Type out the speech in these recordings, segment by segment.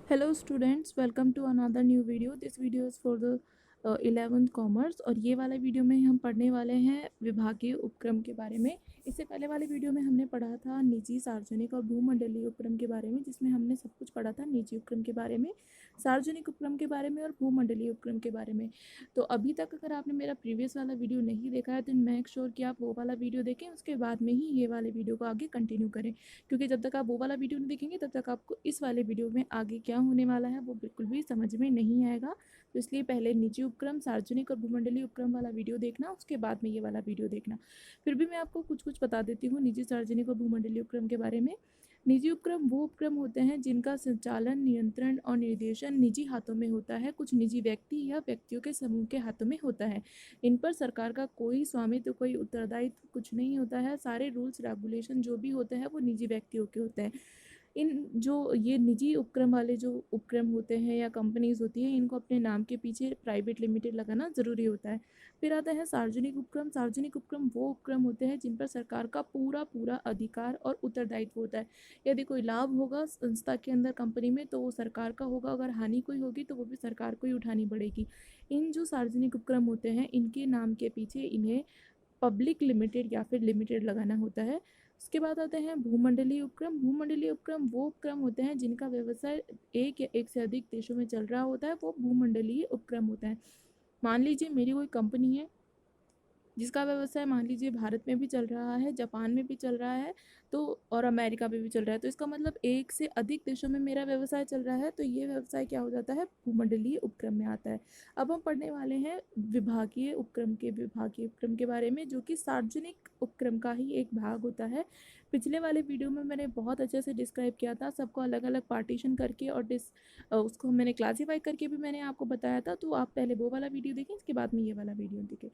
Hello students, welcome to another new video. This video is for the 11th commerce और ये वाला video में हम पढ़ने वाले हैं विभागीय उपक्रम के बारे में। इससे पहले वाले वीडियो में हमने पढ़ा था निजी, सार्वजनिक और भूमंडलीय उपक्रम के बारे में, जिसमें हमने सब कुछ पढ़ा था निजी उपक्रम के बारे में, सार्वजनिक उपक्रम के बारे में और भूमंडलीय उपक्रम के बारे में। तो अभी तक अगर आपने मेरा प्रीवियस वाला वीडियो नहीं देखा है तो मेक श्योर कि आप वो वाला वीडियो देखें, उसके बाद में ही ये वाले वीडियो को आगे कंटिन्यू करें, क्योंकि जब तक आप वो वाला वीडियो नहीं देखेंगे तब तक आपको इस वाले वीडियो में आगे क्या होने वाला है वो बिल्कुल भी समझ में नहीं आएगा। तो इसलिए पहले निजी उपक्रम, सार्वजनिक और भूमंडलीय उपक्रम वाला वीडियो देखना, उसके बाद में ये वाला वीडियो देखना। फिर भी मैं आपको कुछ कुछ बता देती हूँ निजी, सार्वजनिक और भूमंडलीय उपक्रम के बारे में। निजी उपक्रम वो उपक्रम होते हैं जिनका संचालन, नियंत्रण और निर्देशन निजी हाथों में होता है, कुछ निजी व्यक्ति या व्यक्तियों के समूह के हाथों में होता है। इन पर सरकार का कोई स्वामित्व, कोई उत्तरदायित्व कुछ नहीं होता है। सारे रूल्स रेगुलेशन जो भी होते हैं वो निजी व्यक्तियों के होते हैं। इन जो ये निजी उपक्रम वाले जो उपक्रम होते हैं या कंपनीज होती है, इनको अपने नाम के पीछे प्राइवेट लिमिटेड लगाना ज़रूरी होता है। फिर आता है सार्वजनिक उपक्रम। सार्वजनिक उपक्रम वो उपक्रम होते हैं जिन पर सरकार का पूरा पूरा अधिकार और उत्तरदायित्व होता है। यदि कोई लाभ होगा संस्था के अंदर, कंपनी में, तो वो सरकार का होगा। अगर हानि कोई होगी तो वो भी सरकार को ही उठानी पड़ेगी। इन जो सार्वजनिक उपक्रम होते हैं, इनके नाम के पीछे इन्हें पब्लिक लिमिटेड या फिर लिमिटेड लगाना होता है। उसके बाद आते हैं भूमंडलीय उपक्रम। भूमंडलीय उपक्रम वो उपक्रम होते हैं जिनका व्यवसाय एक या एक से अधिक देशों में चल रहा होता है, वो भूमंडलीय उपक्रम होता है। मान लीजिए मेरी कोई कंपनी है जिसका व्यवसाय मान लीजिए भारत में भी चल रहा है, जापान में भी चल रहा है, तो और अमेरिका में भी चल रहा है, तो इसका मतलब एक से अधिक देशों में मेरा व्यवसाय चल रहा है, तो ये व्यवसाय क्या हो जाता है, भूमंडलीय उपक्रम में आता है। अब हम पढ़ने वाले हैं विभागीय उपक्रम के बारे में, जो कि सार्वजनिक उपक्रम का ही एक भाग होता है। पिछले वाले वीडियो में मैंने बहुत अच्छे से डिस्क्राइब किया था, सबको अलग अलग पार्टीशन करके और उसको मैंने क्लासीफाई करके भी मैंने आपको बताया था। तो आप पहले वो वाला वीडियो देखें, इसके बाद में ये वाला वीडियो देखें।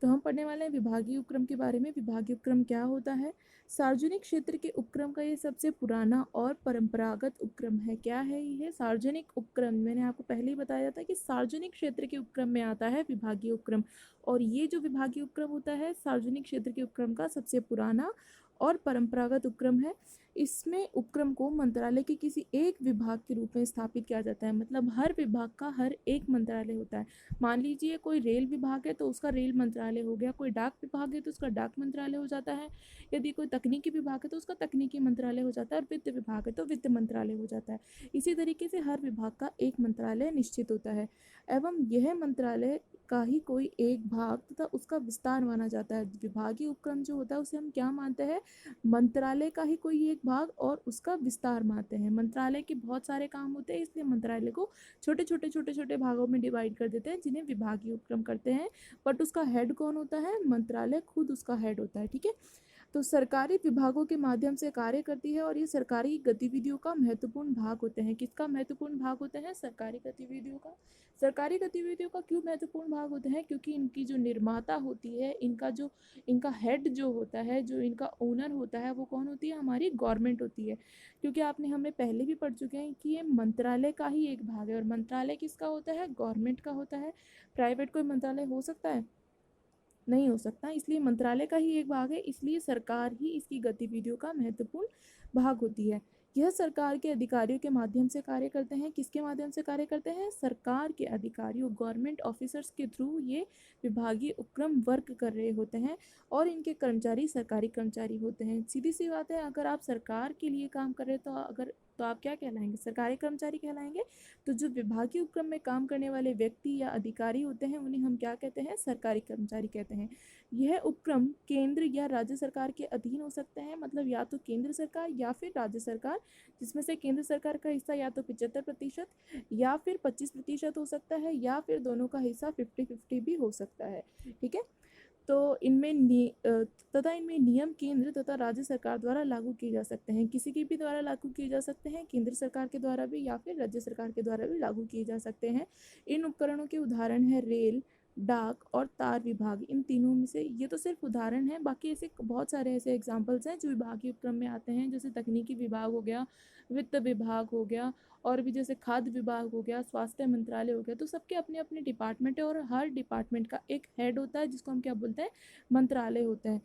तो हम पढ़ने वाले हैं विभागीय उपक्रम के बारे में। विभागीय उपक्रम क्या होता है? सार्वजनिक क्षेत्र के उपक्रम का ये सबसे पुराना और परंपरागत उपक्रम है। क्या है ये? सार्वजनिक उपक्रम। मैंने आपको पहले ही बताया था कि सार्वजनिक क्षेत्र के उपक्रम में आता है विभागीय उपक्रम, और ये जो विभागीय उपक्रम होता है सार्वजनिक क्षेत्र के उपक्रम का सबसे पुराना और परंपरागत उपक्रम है। इसमें उपक्रम को मंत्रालय के किसी एक विभाग के रूप में स्थापित किया जाता है, मतलब हर विभाग का हर एक मंत्रालय होता है। मान लीजिए कोई रेल विभाग है तो उसका रेल मंत्रालय हो गया, कोई डाक विभाग है तो उसका डाक मंत्रालय हो जाता है, यदि कोई तकनीकी विभाग है तो उसका तकनीकी मंत्रालय हो जाता है, और वित्त विभाग है तो वित्त मंत्रालय हो जाता है। इसी तरीके से हर विभाग का एक मंत्रालय निश्चित होता है, एवं यह मंत्रालय का ही कोई एक भाग तथा उसका विस्तार माना जाता है। विभागीय उपक्रम जो होता है उसे हम क्या मानते हैं? मंत्रालय का ही कोई एक भाग और उसका विस्तार मानते हैं। मंत्रालय के बहुत सारे काम होते हैं, इसलिए मंत्रालय को छोटे छोटे भागों में डिवाइड कर देते हैं, जिन्हें विभागीय उपक्रम करते हैं। बट उसका हेड कौन होता है? मंत्रालय खुद उसका हेड होता है। ठीक है, तो सरकारी विभागों के माध्यम से कार्य करती है, और ये सरकारी गतिविधियों का महत्वपूर्ण भाग होते हैं। किसका महत्वपूर्ण भाग होते हैं? सरकारी गतिविधियों का। सरकारी गतिविधियों का क्यों महत्वपूर्ण भाग होते हैं? क्योंकि इनकी जो निर्माता होती है, इनका हेड जो होता है, जो इनका ओनर होता है, वो कौन होती है? हमारी गवर्नमेंट होती है। क्योंकि हमने पहले भी पढ़ चुके हैं कि ये मंत्रालय का ही एक भाग है, और मंत्रालय किसका होता है? गवर्नमेंट का होता है। प्राइवेट कोई मंत्रालय हो सकता है? नहीं हो सकता, इसलिए मंत्रालय का ही एक भाग है, इसलिए सरकार ही इसकी गतिविधियों का महत्वपूर्ण भाग होती है। यह सरकार के अधिकारियों के माध्यम से कार्य करते हैं। किसके माध्यम से कार्य करते हैं? सरकार के अधिकारियों, गवर्नमेंट ऑफिसर्स के थ्रू ये विभागीय उपक्रम वर्क कर रहे होते हैं, और इनके कर्मचारी सरकारी कर्मचारी होते हैं। सीधी सी बात है, अगर आप सरकार के लिए काम कर रहे तो आप क्या कहलाएंगे? सरकारी कर्मचारी कहलाएंगे। तो जो विभागीय उपक्रम में काम करने वाले व्यक्ति या अधिकारी होते हैं, उन्हें हम क्या कहते हैं? सरकारी कर्मचारी कहते हैं। यह उपक्रम केंद्र या राज्य सरकार के अधीन हो सकते हैं, मतलब या तो केंद्र सरकार या फिर राज्य सरकार, जिसमें से केंद्र सरकार का हिस्सा या तो 75% या फिर 25% हो सकता है, या फिर दोनों का हिस्सा 50-50 भी हो सकता है। ठीक है, तो तथा इनमें नियम केंद्र तथा राज्य सरकार द्वारा लागू किए जा सकते हैं। किसी के भी द्वारा लागू किए जा सकते हैं, केंद्र सरकार के द्वारा भी या फिर राज्य सरकार के द्वारा भी लागू किए जा सकते हैं। इन उपकरणों के उदाहरण है रेल, डाक और तार विभाग। इन तीनों में से ये तो सिर्फ उदाहरण है, बाकी ऐसे बहुत सारे ऐसे एग्जाम्पल्स हैं जो विभागीय उपक्रम में आते हैं, जैसे तकनीकी विभाग हो गया, वित्त विभाग हो गया, और भी जैसे खाद्य विभाग हो गया, स्वास्थ्य मंत्रालय हो गया, तो सबके अपने अपने डिपार्टमेंट है और हर डिपार्टमेंट का एक हेड होता है जिसको हम क्या बोलते हैं, मंत्रालय होता है,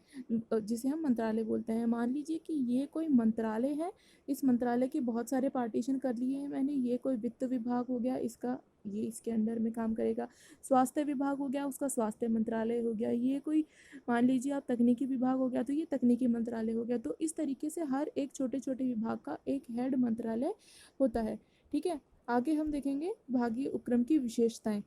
जिसे हम मंत्रालय बोलते हैं। मान लीजिए कि ये कोई मंत्रालय है, इस मंत्रालय के बहुत सारे पार्टीशन कर लिए हैं मैंने। ये कोई वित्त विभाग हो गया, इसका ये इसके अंडर में काम करेगा। स्वास्थ्य विभाग हो गया, उसका स्वास्थ्य मंत्रालय हो गया। ये कोई मान लीजिए आप तकनीकी विभाग हो गया, तो ये तकनीकी मंत्रालय हो गया। तो इस तरीके से हर एक छोटे छोटे विभाग का एक हेड मंत्रालय होता है। ठीक है, आगे हम देखेंगे विभागीय उपक्रम की विशेषताएं।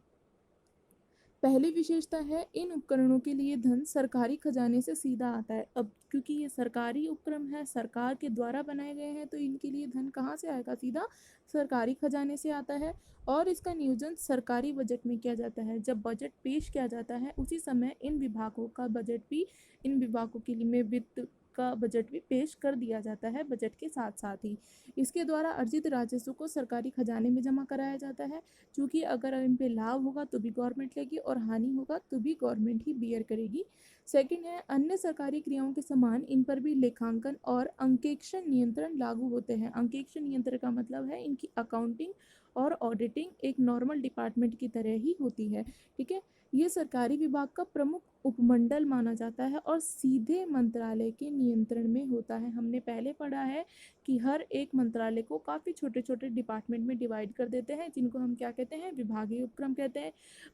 पहली विशेषता है, इन उपकरणों के लिए धन सरकारी खजाने से सीधा आता है। अब क्योंकि ये सरकारी उपक्रम है, सरकार के द्वारा बनाए गए हैं, तो इनके लिए धन कहाँ से आएगा, सीधा सरकारी खजाने से आता है। और इसका नियोजन सरकारी बजट में किया जाता है। जब बजट पेश किया जाता है उसी समय इन विभागों का बजट भी, इन विभागों के लिए में वित्त का बजट भी पेश कर दिया जाता है बजट के साथ साथ ही। इसके द्वारा अर्जित राजस्व को सरकारी खजाने में जमा कराया जाता है। क्योंकि अगर इन पे लाभ होगा तो भी गवर्नमेंट लेगी और हानि होगा तो भी गवर्नमेंट ही बियर करेगी। सेकंड है, अन्य सरकारी क्रियाओं के समान इन पर भी लेखांकन और अंकेक्षण नियंत्रण लागू होते हैं। अंकेक्षण नियंत्रण का मतलब है इनकी अकाउंटिंग और ऑडिटिंग एक नॉर्मल डिपार्टमेंट की तरह ही होती है। ठीक है, ये सरकारी विभाग का प्रमुख उपमंडल माना जाता है और सीधे मंत्रालय के नियंत्रण में होता है। हमने पहले पढ़ा है कि हर एक मंत्रालय को काफ़ी छोटे छोटे डिपार्टमेंट में डिवाइड कर देते हैं, जिनको हम क्या कहते हैं, विभागीय उपक्रम कहते हैं।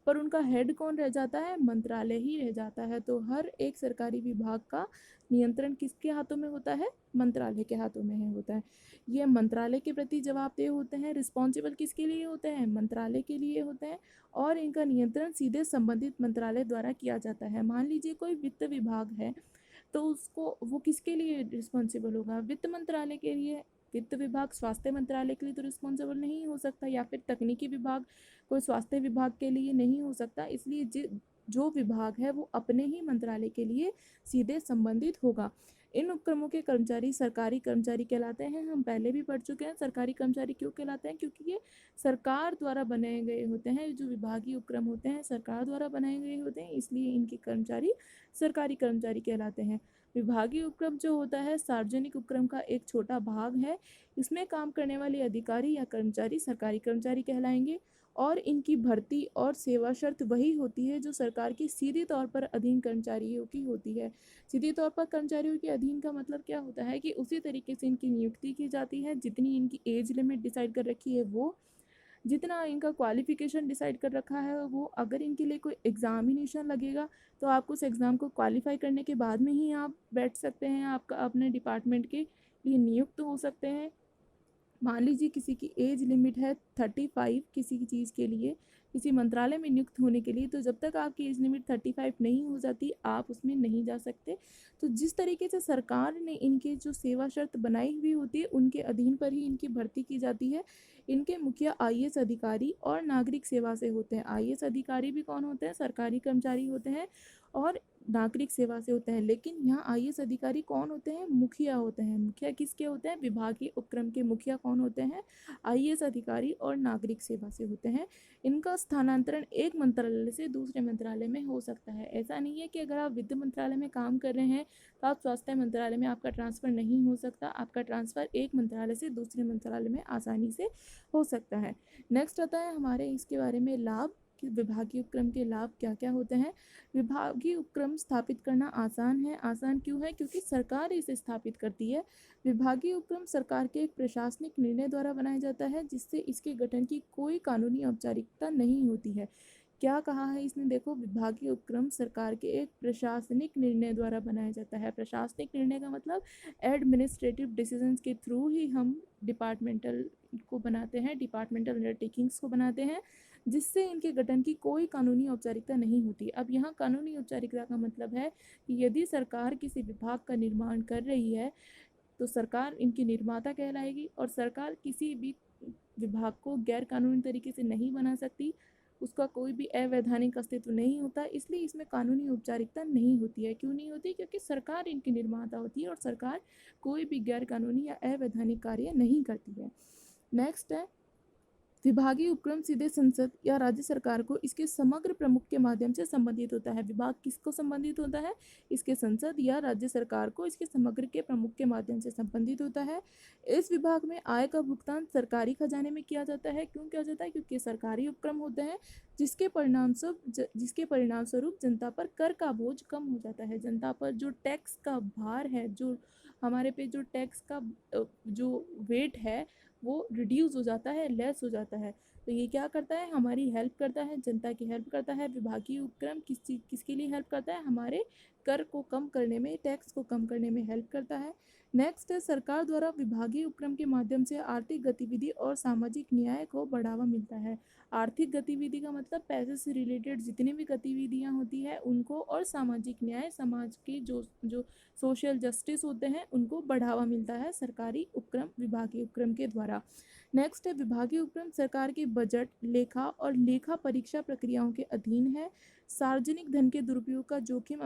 पर उनका हेड कौन रह जाता है, मंत्रालय ही रह जाता है। तो हर एक सरकारी विभाग का नियंत्रण किसके हाथों में होता है, मंत्रालय के हाथों में है होता है। ये मंत्रालय के प्रति जवाबदेह होते हैं। रिस्पॉन्सिबल किसके लिए होते हैं, मंत्रालय के लिए होते हैं। और इनका नियंत्रण सीधे संबंधित मंत्रालय द्वारा किया जाता है। मान लीजिए कोई वित्त विभाग है, तो उसको वो किसके लिए रिस्पॉन्सिबल होगा, वित्त मंत्रालय के लिए। वित्त विभाग स्वास्थ्य मंत्रालय के लिए तो रिस्पॉन्सिबल नहीं हो सकता, या फिर तकनीकी विभाग कोई स्वास्थ्य विभाग के लिए नहीं हो सकता। इसलिए जो विभाग है वो अपने ही मंत्रालय के लिए सीधे संबंधित होगा। इन उपक्रमों के कर्मचारी सरकारी कर्मचारी कहलाते हैं। हम पहले भी पढ़ चुके हैं सरकारी कर्मचारी क्यों कहलाते हैं, क्योंकि ये सरकार द्वारा बनाए गए होते हैं। जो विभागीय उपक्रम होते हैं सरकार द्वारा बनाए गए होते हैं, इसलिए इनके कर्मचारी सरकारी कर्मचारी कहलाते हैं। विभागीय उपक्रम जो होता है सार्वजनिक उपक्रम का एक छोटा भाग है। इसमें काम करने वाले अधिकारी या कर्मचारी सरकारी कर्मचारी कहलाएंगे और इनकी भर्ती और सेवा शर्त वही होती है जो सरकार की सीधे तौर पर अधीन कर्मचारियों की होती है। सीधे तौर पर कर्मचारियों के अधीन का मतलब क्या होता है कि उसी तरीके से इनकी नियुक्ति की जाती है, जितनी इनकी एज लिमिट डिसाइड कर रखी है वो, जितना इनका क्वालिफिकेशन डिसाइड कर रखा है वो। अगर इनके लिए कोई एग्जामिनेशन लगेगा तो आपको उस एग्ज़ाम को क्वालिफाई करने के बाद में ही आप बैठ सकते हैं, आपका अपने डिपार्टमेंट के लिए नियुक्त हो सकते हैं। मान लीजिए किसी की एज लिमिट है 35 किसी की चीज़ के लिए, किसी मंत्रालय में नियुक्त होने के लिए, तो जब तक आपकी एज लिमिट 35 नहीं हो जाती आप उसमें नहीं जा सकते। तो जिस तरीके से सरकार ने इनके जो सेवा शर्त बनाई हुई होती है उनके अधीन पर ही इनकी भर्ती की जाती है। इनके मुखिया आईएएस अधिकारी और नागरिक सेवा से होते हैं। आईएएस अधिकारी भी कौन होते हैं, सरकारी कर्मचारी होते हैं और नागरिक सेवा से होते हैं। लेकिन यहाँ आईएएस अधिकारी कौन होते हैं, मुखिया होते हैं। मुखिया किसके होते हैं, विभागीय उपक्रम के मुखिया कौन होते हैं, आईएएस अधिकारी और नागरिक सेवा से होते हैं। इनका स्थानांतरण एक मंत्रालय से दूसरे मंत्रालय में हो सकता है। ऐसा नहीं है कि अगर आप वित्त मंत्रालय में काम कर रहे हैं तो आप स्वास्थ्य मंत्रालय में आपका ट्रांसफ़र नहीं हो सकता। आपका ट्रांसफ़र एक मंत्रालय से दूसरे मंत्रालय में आसानी से हो सकता है। नेक्स्ट आता है हमारे इसके बारे में लाभ कि विभागीय उपक्रम के लाभ क्या क्या होते हैं। विभागीय उपक्रम स्थापित करना आसान है। आसान क्यों है, क्योंकि सरकार इसे स्थापित करती है। विभागीय उपक्रम सरकार के एक प्रशासनिक निर्णय द्वारा बनाया जाता है, जिससे इसके गठन की कोई कानूनी औपचारिकता नहीं होती है। क्या कहा है इसने, देखो, विभागीय उपक्रम सरकार के एक प्रशासनिक निर्णय द्वारा बनाया जाता है। प्रशासनिक निर्णय का मतलब एडमिनिस्ट्रेटिव डिसीजंस के थ्रू ही हम डिपार्टमेंटल को बनाते हैं, डिपार्टमेंटल अंडरटेकिंग्स को बनाते हैं, जिससे इनके गठन की कोई कानूनी औपचारिकता नहीं होती। अब यहाँ कानूनी औपचारिकता का मतलब है कि यदि सरकार किसी विभाग का निर्माण कर रही है तो सरकार इनकी निर्माता कहलाएगी और सरकार किसी भी विभाग को गैर कानूनी तरीके से नहीं बना सकती, उसका कोई भी अवैधानिक अस्तित्व नहीं होता। इसलिए इसमें कानूनी औपचारिकता नहीं होती है। क्यों नहीं होती, क्योंकि सरकार इनकी निर्माता होती है और सरकार कोई भी गैर कानूनी या अवैधानिक कार्य नहीं करती है। नेक्स्ट है विभागीय उपक्रम सीधे संसद या राज्य सरकार को इसके समग्र प्रमुख के माध्यम से संबंधित होता है। विभाग किसको संबंधित होता है? इसके संसद या राज्य सरकार को इसके समग्र के प्रमुख के माध्यम से संबंधित होता है। इस विभाग में आय का भुगतान सरकारी खजाने में किया जाता है। क्यों किया जाता है? क्योंकि सरकारी उपक्रम होते हैं जिसके परिणाम स्वरूप जनता पर कर का बोझ कम हो जाता है। जनता पर जो टैक्स का भार है, जो हमारे पे जो टैक्स का जो वेट है वो रिड्यूस हो जाता है, लेस हो जाता है। तो ये क्या करता है? हमारी हेल्प करता है, जनता की हेल्प करता है। विभागीय उपक्रम किसके लिए हेल्प करता है? हमारे कर को कम करने में, टैक्स को कम करने में हेल्प करता है। नेक्स्ट है, सरकार द्वारा विभागीय उपक्रम के माध्यम से आर्थिक गतिविधि और सामाजिक न्याय को बढ़ावा मिलता है। आर्थिक गतिविधि का मतलब पैसे से रिलेटेड जितनी भी गतिविधियाँ होती है उनको, और सामाजिक न्याय, समाज की जो जो सोशल जस्टिस होते हैं उनको बढ़ावा मिलता है सरकारी उपक्रम, विभागीय उपक्रम के द्वारा। नेक्स्ट है, विभागीय उपक्रम सरकार के बजट, लेखा और लेखा परीक्षा प्रक्रियाओं के अधीन है। सार्वजनिक धन के दुरुपयोग का जोखिम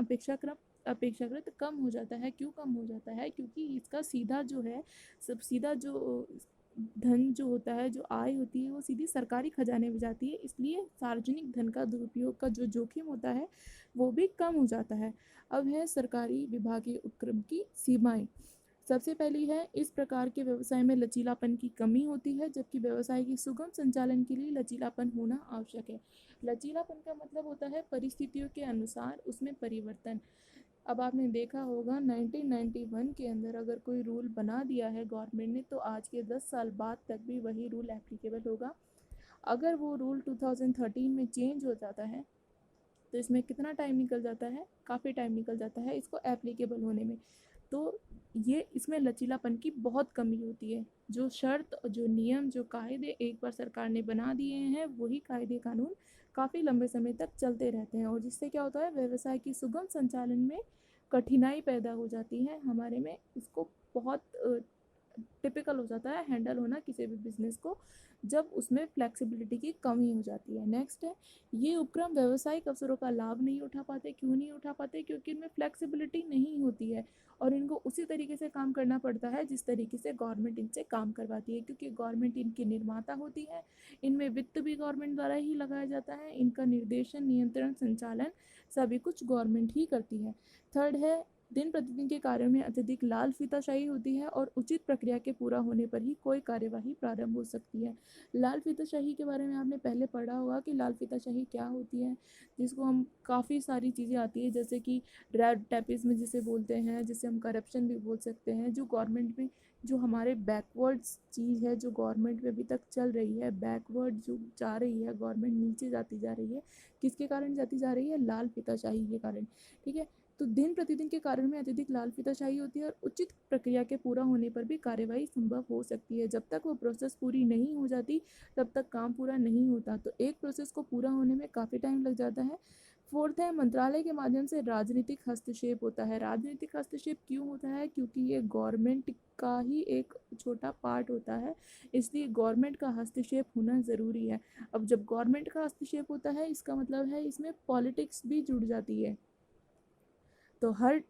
अपेक्षाकृत कम हो जाता है। क्यों कम हो जाता है? क्योंकि इसका सीधा जो है, सब सीधा जो धन जो होता है, जो आय होती है वो सीधी सरकारी खजाने में जाती है, इसलिए सार्वजनिक धन का दुरुपयोग का जो जोखिम होता है वो भी कम हो जाता है। अब है सरकारी विभागीय उपक्रम की सीमाएं। सबसे पहली है, इस प्रकार के व्यवसाय में लचीलापन की कमी होती है, जबकि व्यवसाय की सुगम संचालन के लिए लचीलापन होना आवश्यक है। लचीलापन का मतलब होता है परिस्थितियों के अनुसार उसमें परिवर्तन। अब आपने देखा होगा 1991 के अंदर अगर कोई रूल बना दिया है गवर्नमेंट ने, तो आज के 10 साल बाद तक भी वही रूल एप्लीकेबल होगा। अगर वो रूल 2013 में चेंज हो जाता है तो इसमें कितना टाइम निकल जाता है? काफ़ी टाइम निकल जाता है इसको एप्लीकेबल होने में। तो ये इसमें लचीलापन की बहुत कमी होती है। जो शर्त, जो नियम, जो कायदे एक बार सरकार ने बना दिए हैं वही कायदे कानून काफ़ी लंबे समय तक चलते रहते हैं, और जिससे क्या होता है, व्यवसाय की सुगम संचालन में कठिनाई पैदा हो जाती है। हमारे में इसको बहुत टिपिकल हो जाता है हैंडल होना किसी भी बिजनेस को, जब उसमें फ्लेक्सिबिलिटी की कमी हो जाती है। नेक्स्ट है, ये उपक्रम व्यावसायिक अवसरों का लाभ नहीं उठा पाते। क्यों नहीं उठा पाते? क्योंकि इनमें फ्लेक्सिबिलिटी नहीं होती है और इनको उसी तरीके से काम करना पड़ता है जिस तरीके से गवर्नमेंट इनसे काम करवाती है, क्योंकि गवर्नमेंट इनकी निर्माता होती है। इनमें वित्त भी गवर्नमेंट द्वारा ही लगाया जाता है। इनका निर्देशन, नियंत्रण, संचालन सभी कुछ गवर्नमेंट ही करती है। थर्ड है, दिन प्रतिदिन के कार्यों में अत्यधिक लाल फीताशाही होती है और उचित प्रक्रिया के पूरा होने पर ही कोई कार्यवाही प्रारंभ हो सकती है। लाल फीताशाही के बारे में आपने पहले पढ़ा होगा कि लाल फीताशाही क्या होती है, जिसको हम काफ़ी सारी चीज़ें आती है जैसे कि रेड टेपिज्म जिसे बोलते हैं, जिसे हम करप्शन भी बोल सकते हैं। जो गवर्नमेंट में जो हमारे बैकवर्ड्स चीज़ है, जो गवर्नमेंट में अभी तक चल रही है, बैकवर्ड जो जा रही है गवर्नमेंट, नीचे जाती जा रही है, किसके कारण जाती जा रही है? लाल फीताशाही के कारण। ठीक है, तो दिन प्रतिदिन के कार्यों में अत्यधिक लाल फीताशाही होती है और उचित प्रक्रिया के पूरा होने पर भी कार्यवाही संभव हो सकती है। जब तक वो प्रोसेस पूरी नहीं हो जाती तब तक काम पूरा नहीं होता। तो एक प्रोसेस को पूरा होने में काफ़ी टाइम लग जाता है। फोर्थ है, मंत्रालय के माध्यम से राजनीतिक हस्तक्षेप होता है। राजनीतिक हस्तक्षेप क्यों होता है? क्योंकि ये गवर्नमेंट का ही एक छोटा पार्ट होता है, इसलिए गवर्नमेंट का हस्तक्षेप होना ज़रूरी है। अब जब गवर्नमेंट का हस्तक्षेप होता है इसका मतलब है इसमें पॉलिटिक्स भी जुड़ जाती है। तो हर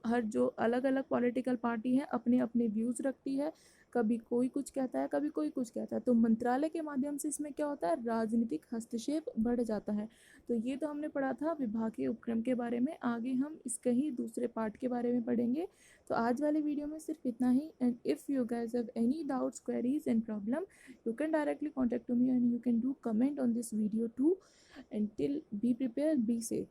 हर जो अलग अलग पॉलिटिकल पार्टी है अपने अपने व्यूज़ रखती है। कभी कोई कुछ कहता है, कभी कोई कुछ कहता है। तो मंत्रालय के माध्यम से इसमें क्या होता है? राजनीतिक हस्तक्षेप बढ़ जाता है। तो ये तो हमने पढ़ा था विभागीय उपक्रम के बारे में। आगे हम इसके ही दूसरे पार्ट के बारे में पढ़ेंगे। तो आज वाले वीडियो में सिर्फ इतना ही। And if you guys have any doubts, queries and problem, you can directly contact to me and you can do comment on this video too. And till, be prepare, be safe.